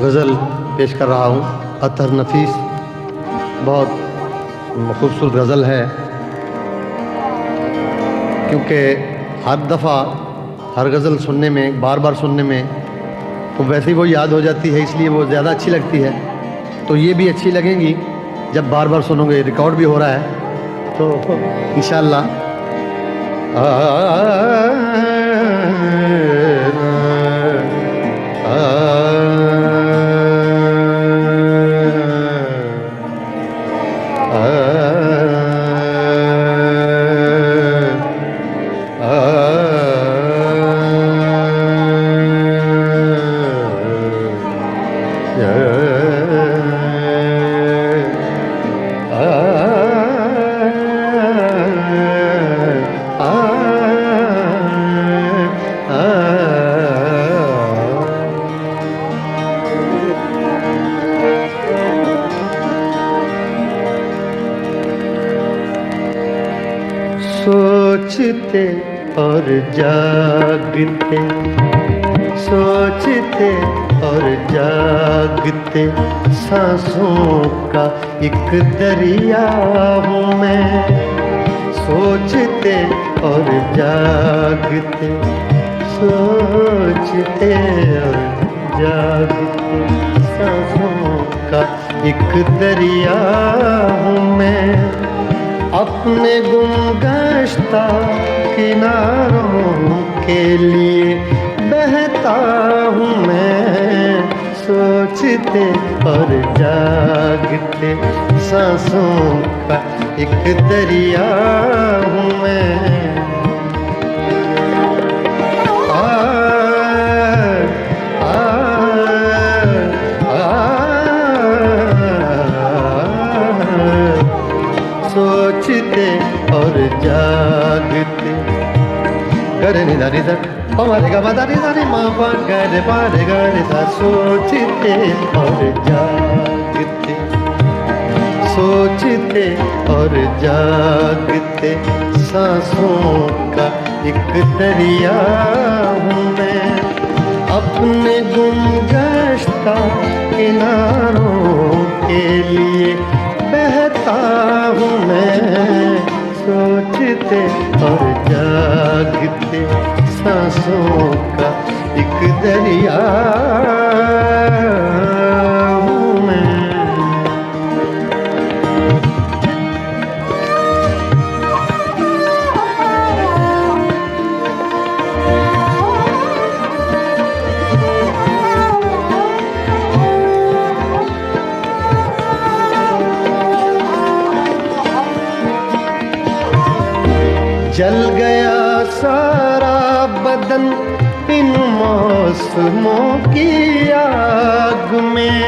गज़ल पेश कर रहा हूँ। अतर नफीस बहुत खूबसूरत गज़ल है, क्योंकि हर दफ़ा हर गज़ल सुनने में, बार बार सुनने में तो वैसे ही वो याद हो जाती है, इसलिए वो ज़्यादा अच्छी लगती है। तो ये भी अच्छी लगेंगी जब बार बार सुनोगे। रिकॉर्ड भी हो रहा है तो इंशाअल्लाह। सोचते और जागते, सोचते और जागते, सांसों का एक दरिया हूँ मैं। सोचते और जागते, सोचते और जागते, सांसों का एक दरिया हूँ मैं। अपने गुमगश्ता किनारों के लिए बहता हूँ मैं। सोचते और जागते, सांसों का एक दरिया हूँ मैं। सोचते और जागते, गरे नि धा हमारे गा मा धा नि मा पा गरे पा रे गा रे धा। सोचते और जागते, सोचते और जागते, सांसों का एक दरिया हूँ मैं। अपने गुमगश्ता किनारों के लिए बहता हूँ मैं। सोचते और जागते, सांसों का एक दरिया हूँ मैं। जल गया सारा बदन इन मौसमों की आग में।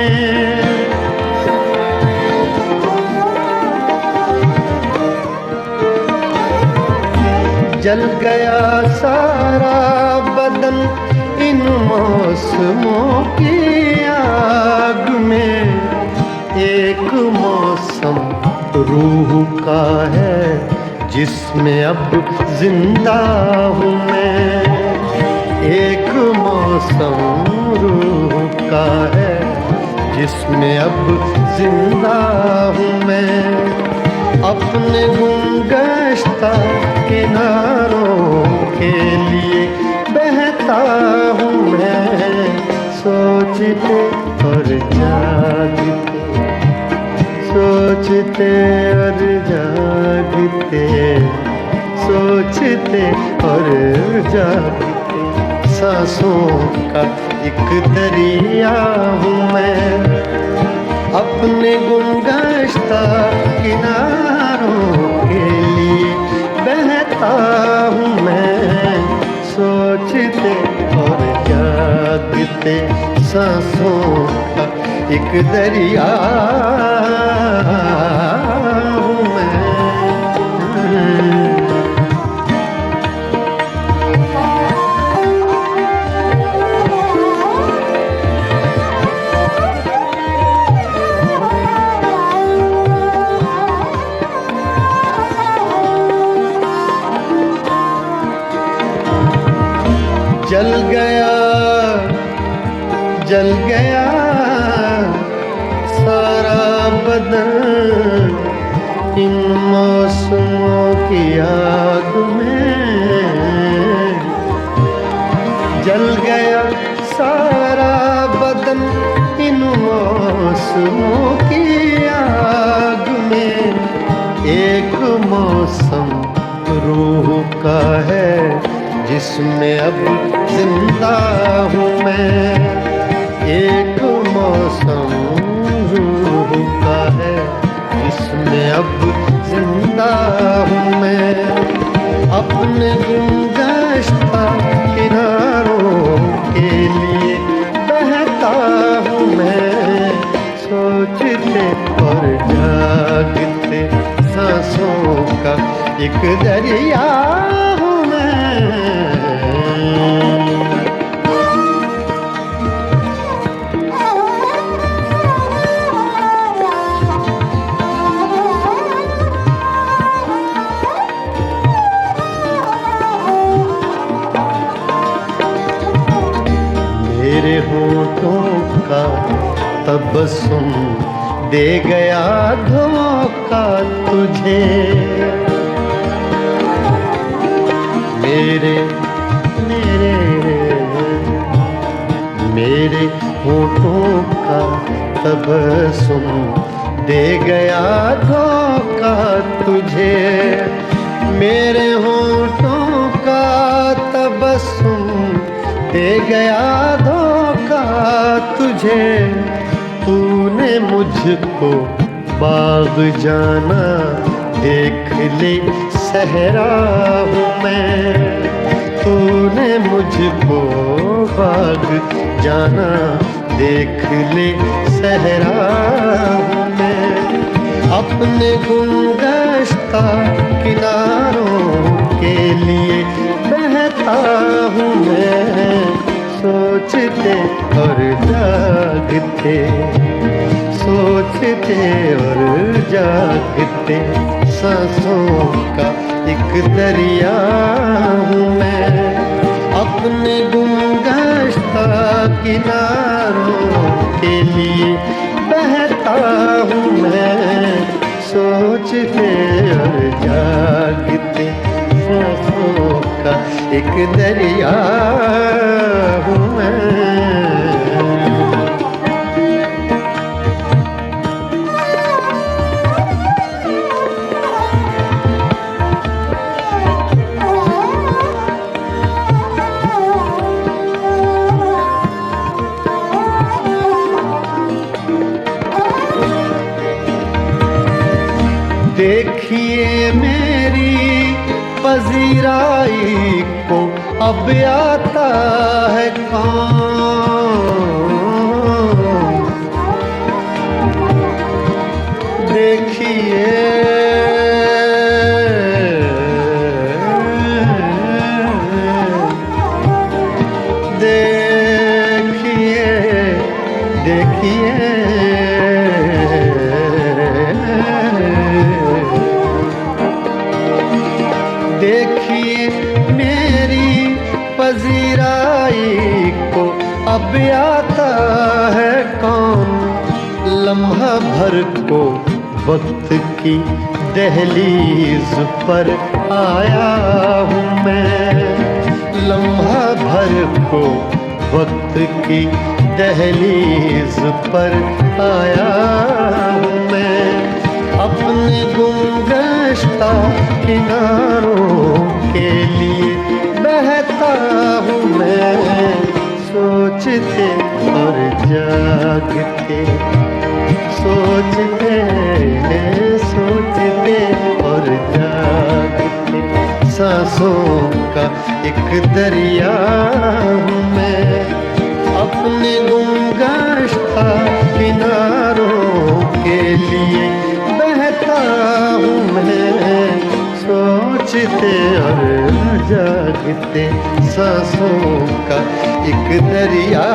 जल गया सारा बदन इन मौसमों की आग में। एक मौसम रूह का है जिसमें अब जिंदा हूँ मैं। एक मौसम रूह का है जिसमें अब जिंदा हूँ मैं। अपने गुमगश्ता किनारों के लिए बहता हूँ मैं। सोचते और जागते, सोचते और जागते, सोचते और जागते, सांसों का एक दरिया हूँ मैं। अपने गुमगश्ता किनारों के लिए बहता हूँ मैं। सोचते और जागते, सांसों का एक दरिया हूँ मैं। जल गया, जल गया बदन इन मौसमों की आग में जल गया सारा बदन इन मौसमों की आग में। एक मौसम रूह का है जिसमें अब जिंदा हूँ मैं। एक मौसम रूह का है जिसमें अब जिंदा हूँ मैं। अपने गुमगश्ता किनारों के लिए बहता हूँ मैं। सोचते और जागते सांसों का एक दरिया हूँ मैं। मेरे होठों का तबस्सुम दे गया धोखा तुझे। मेरे मेरे मेरे होठों का तबस्सुम दे गया धोखा तुझे। मेरे होठों का तबस्सुम दे गया धोखा तुझे। तूने मुझको बाग जाना देख ले सहरा हूँ मैं। तूने मुझको बाग जाना देख ले सहरा हूँ मैं। अपने गुमगश्ता किनारों के लिए बहता हूँ मैं। सोचते और जागते सोचते और जागते सांसों का एक दरिया हूँ मैं। अपने गुमगश्ता किनारों के लिए बहता हूँ मैं। सोचते और जागते सांसों का एक दरिया हूँ मैं। देखिए मेरी पजीराई को अब आता है कौन। देखिए देखिए देखिए देखिए मेरी पजीराई को अब आता है कौन। लम्हा भर को वक्त की दहलीज पर आया हूँ मैं। लम्हा भर को वक्त की दहलीज पर आया हूँ मैं। अपने गुमगश्ता किनारों के लिए बहता हूँ मैं। सोचते और जागते सोचते सोचते और जागते सांसों का एक दरिया हूँ मैं। अपने गुमगश्ता किनारों के लिए बहता हूँ मैं। सोचते और जागते सांसों का एक दरिया